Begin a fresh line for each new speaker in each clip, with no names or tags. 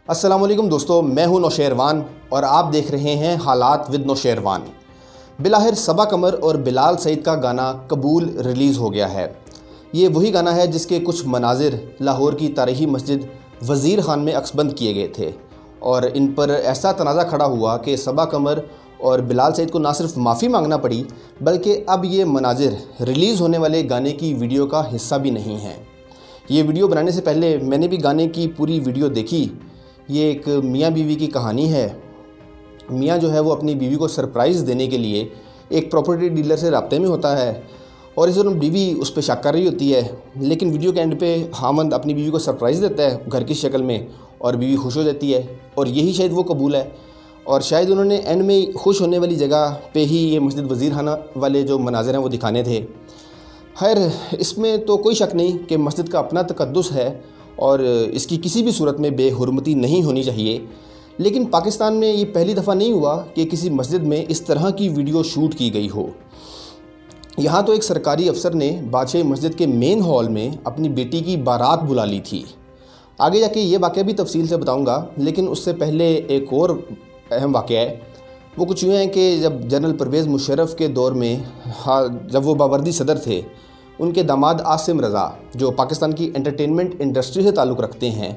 अस्सलामुअलैकुम दोस्तों, मैं हूं नौशेरवान और आप देख रहे हैं हालात विद नौशेरवान। बिलाहिर सबा कमर और बिलाल सईद का गाना कबूल रिलीज़ हो गया है। ये वही गाना है जिसके कुछ मनाजिर लाहौर की तारीखी मस्जिद वज़ीर खान में अक्सबंद किए गए थे और इन पर ऐसा तनाज़ा खड़ा हुआ कि सबा कमर और बिलाल सईद को ना सिर्फ माफ़ी मांगना पड़ी बल्कि अब ये मनाजिर रिलीज़ होने वाले गाने की वीडियो का हिस्सा भी नहीं है। ये वीडियो बनाने से पहले मैंने भी गाने की पूरी वीडियो देखी। ये एक मियाँ बीवी की कहानी है। मियाँ जो है वो अपनी बीवी को सरप्राइज़ देने के लिए एक प्रॉपर्टी डीलर से राब्ते में होता है और इस दौरान बीवी उस पर शक कर रही होती है, लेकिन वीडियो के एंड पे हामंद अपनी बीवी को सरप्राइज़ देता है घर की शक्ल में और बीवी खुश हो जाती है और यही शायद वो कबूल है। और शायद उन्होंने एंड में खुश होने वाली जगह पे ही ये मस्जिद वज़ीर खाना वाले जो मनाज़िर हैं वो दिखाने थे। खैर, इसमें तो कोई शक नहीं कि मस्जिद का अपना तकद्दुस है और इसकी किसी भी सूरत में बेहुरमती नहीं होनी चाहिए, लेकिन पाकिस्तान में ये पहली दफ़ा नहीं हुआ कि किसी मस्जिद में इस तरह की वीडियो शूट की गई हो। यहाँ तो एक सरकारी अफसर ने बादशाही मस्जिद के मेन हॉल में अपनी बेटी की बारात बुला ली थी। आगे जाके ये वाक़या भी तफसील से बताऊँगा, लेकिन उससे पहले एक और अहम वाक़या है। वो कुछ यूँ है कि जब जनरल परवेज़ मुशर्रफ के दौर में जब वो बावर्दी सदर थे, उनके दामाद आसिम रज़ा जो पाकिस्तान की एंटरटेनमेंट इंडस्ट्री से ताल्लुक़ रखते हैं,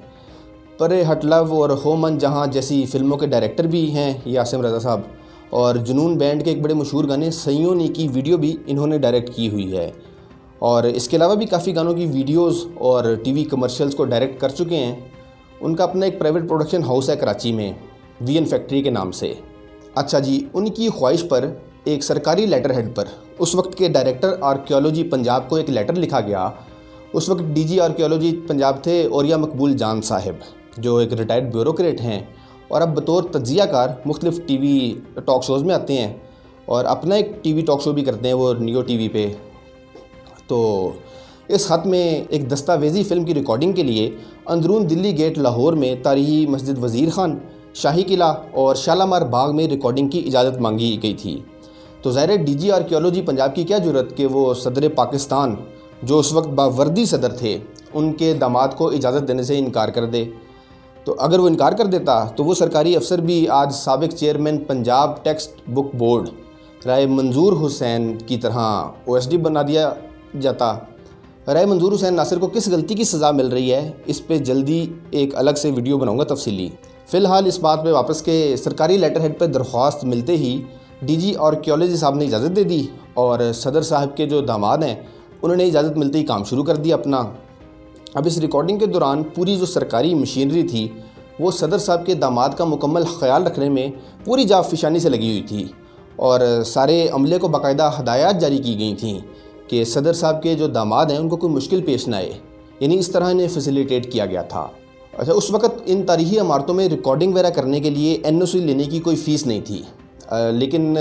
परे हटलव और होमन जहाँ जैसी फ़िल्मों के डायरेक्टर भी हैं ये आसिम रज़ा साहब, और जुनून बैंड के एक बड़े मशहूर गाने सैयों ने की वीडियो भी इन्होंने डायरेक्ट की हुई है। और इसके अलावा भी काफ़ी गानों की वीडियोज़ और टीवी कमर्शियल्स को डायरेक्ट कर चुके हैं। उनका अपना एक प्राइवेट प्रोडक्शन हाउस है कराची में, वीएन फैक्ट्री के नाम से। अच्छा जी, उनकी ख्वाहिश पर एक सरकारी लेटर हेड पर उस वक्त के डायरेक्टर आर्कियोलॉजी पंजाब को एक लेटर लिखा गया। उस वक्त डीजी आर्कियोलॉजी पंजाब थे ओरिया मकबूल जान साहिब, जो एक रिटायर्ड ब्यूरोक्रेट हैं और अब बतौर तज्ज़ियाकार मुख्तलिफ़ टीवी टॉक शोज़ में आते हैं और अपना एक टीवी टॉक शो भी करते हैं वो नियो टीवी पे। तो इस ख़त में एक दस्तावेज़ी फ़िल्म की रिकॉर्डिंग के लिए अंदरून दिल्ली गेट लाहौर में तारीखी मस्जिद वज़ीर खान, शाही किला और शालामार बाग में रिकॉर्डिंग की इजाज़त मांगी गई थी। तो ज़ाहिर डीजी आर्कियोलॉजी पंजाब की क्या ज़रूरत कि वो सदर पाकिस्तान जो उस वक्त बावर्दी सदर थे उनके दामाद को इजाज़त देने से इनकार कर दे। तो अगर वो इनकार कर देता तो वो सरकारी अफसर भी आज साबिक chairman Punjab textbook board Rai Manzoor Hussain की तरह ओएसडी बना दिया जाता। राय मंजूर हुसैन नासिर को किस गलती की सज़ा मिल रही है, इस पे जल्दी एक अलग से वीडियो बनाऊंगा तफसीली। फ़िलहाल इस बात पे वापस के सरकारी लेटर हेड पर दरख्वास्त मिलते ही डीजी आर्कियोलॉजी साहब ने इजाज़त दे दी और सदर साहब के जो दामाद हैं उन्होंने इजाज़त मिलते ही काम शुरू कर दिया अपना। अब इस रिकॉर्डिंग के दौरान पूरी जो सरकारी मशीनरी थी वो सदर साहब के दामाद का मुकम्मल ख्याल रखने में पूरी जाफिशानी से लगी हुई थी और सारे अमले को बाकायदा हदायत जारी की गई थी कि सदर साहब के जो दामाद हैं उनको कोई मुश्किल पेश ना आए, यानी इस तरह इन्हें फैसिलिटेट किया गया था। अच्छा, उस वक़्त इन तारीखी इमारतों में रिकॉर्डिंग वगैरह करने के लिए एनओसी लेने की कोई फ़ीस नहीं थी, लेकिन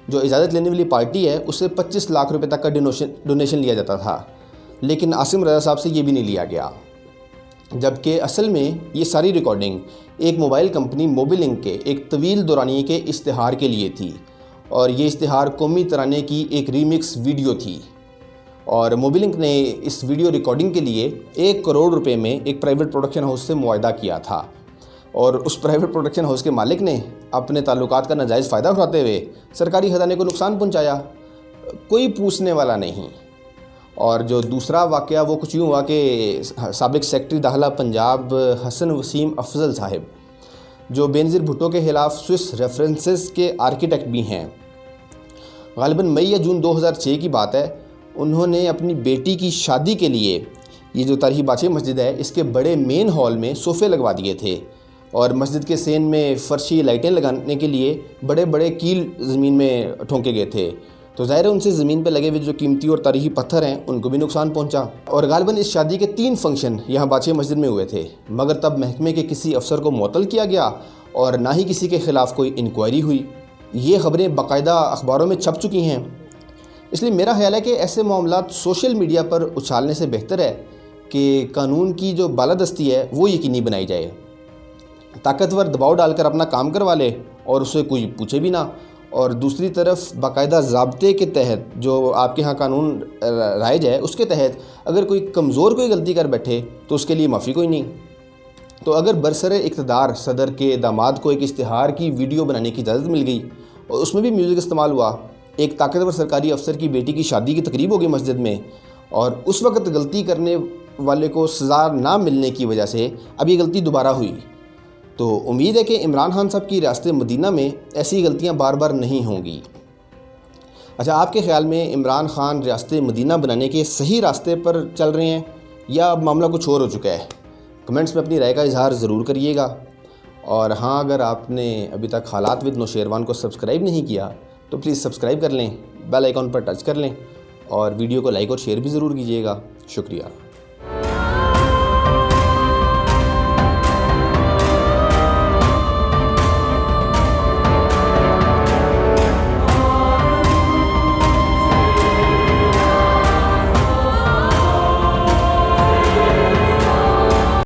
जो इजाज़त लेने वाली पार्टी है उससे 25 लाख रुपए तक का डोनेशन लिया जाता था, लेकिन आसिम रज़ा साहब से ये भी नहीं लिया गया। जबकि असल में ये सारी रिकॉर्डिंग एक मोबाइल कंपनी मोबिलिंक के एक तवील दौरानिए के इश्तिहार के लिए थी और ये इश्तिहार कौमी तराने की एक रीमिक्स वीडियो थी और मोबिलिंक ने इस वीडियो रिकॉर्डिंग के लिए 1 करोड़ रुपए में एक प्राइवेट प्रोडक्शन हाउस से मुआहदा किया था और उस प्राइवेट प्रोडक्शन हाउस के मालिक ने अपने ताल्लुकात का नाजायज़ फ़ायदा उठाते हुए सरकारी ख़जाने को नुकसान पहुंचाया। कोई पूछने वाला नहीं। और जो दूसरा वाक़या वो कुछ यूँ हुआ कि साबिक सेक्रेटरी दाखिला पंजाब हसन वसीम अफजल साहिब, जो बेनज़ीर भुट्टो के ख़िलाफ़ स्विस रेफरेंसेस के आर्किटेक्ट भी हैं, ग़ालिबन मई या जून 2006 की बात है, उन्होंने अपनी बेटी की शादी के लिए ये जो तारीखी बादशाही मस्जिद है इसके बड़े मेन हॉल में सोफ़े लगवा दिए थे और मस्जिद के सेन में फर्शी लाइटें लगाने के लिए बड़े बड़े कील ज़मीन में ठोंके गए थे। तो ज़ाहिर है उनसे ज़मीन पर लगे हुए जो कीमती और तारीखी पत्थर हैं उनको भी नुकसान पहुंचा। और ग़ालिबन इस शादी के 3 फंक्शन यहाँ बादशाही मस्जिद में हुए थे, मगर तब महकमे के किसी अफसर को मुअत्तल किया गया और ना ही किसी के ख़िलाफ़ कोई इंक्वायरी हुई। ये ख़बरें बाकायदा अखबारों में छप चुकी हैं। इसलिए मेरा ख्याल है कि ऐसे मामलात सोशल मीडिया पर उछालने से बेहतर है कि कानून की जो बालादस्ती है वो यकीनी बनाई जाए। ताकतवर दबाव डालकर अपना काम करवा ले और उससे कोई पूछे भी ना, और दूसरी तरफ बाकायदा ज़ाब्ते के तहत जो आपके यहाँ कानून राइज है उसके तहत अगर कोई कमज़ोर कोई गलती कर बैठे तो उसके लिए माफ़ी कोई नहीं। तो अगर बरसरे इक़्तिदार सदर के दामाद को एक इश्तिहार की वीडियो बनाने की इजाज़त मिल गई और उसमें भी म्यूज़िक इस्तेमाल हुआ, एक ताकतवर सरकारी अफसर की बेटी की शादी की तकरीब हो गई मस्जिद में, और उस वक्त गलती करने वाले को सज़ा ना मिलने की वजह से अब ये गलती दोबारा हुई, तो उम्मीद है कि इमरान खान साहब की रियासत मदीना में ऐसी गलतियाँ बार बार नहीं होंगी। अच्छा, आपके ख़्याल में इमरान खान रियासत मदीना बनाने के सही रास्ते पर चल रहे हैं या मामला कुछ और हो चुका है? कमेंट्स में अपनी राय का इजहार ज़रूर करिएगा। और हाँ, अगर आपने अभी तक हालात विद नौशेरवान को सब्सक्राइब नहीं किया तो प्लीज़ सब्सक्राइब कर लें, बेल आइकॉन पर टच कर लें और वीडियो को लाइक और शेयर भी ज़रूर कीजिएगा। शुक्रिया।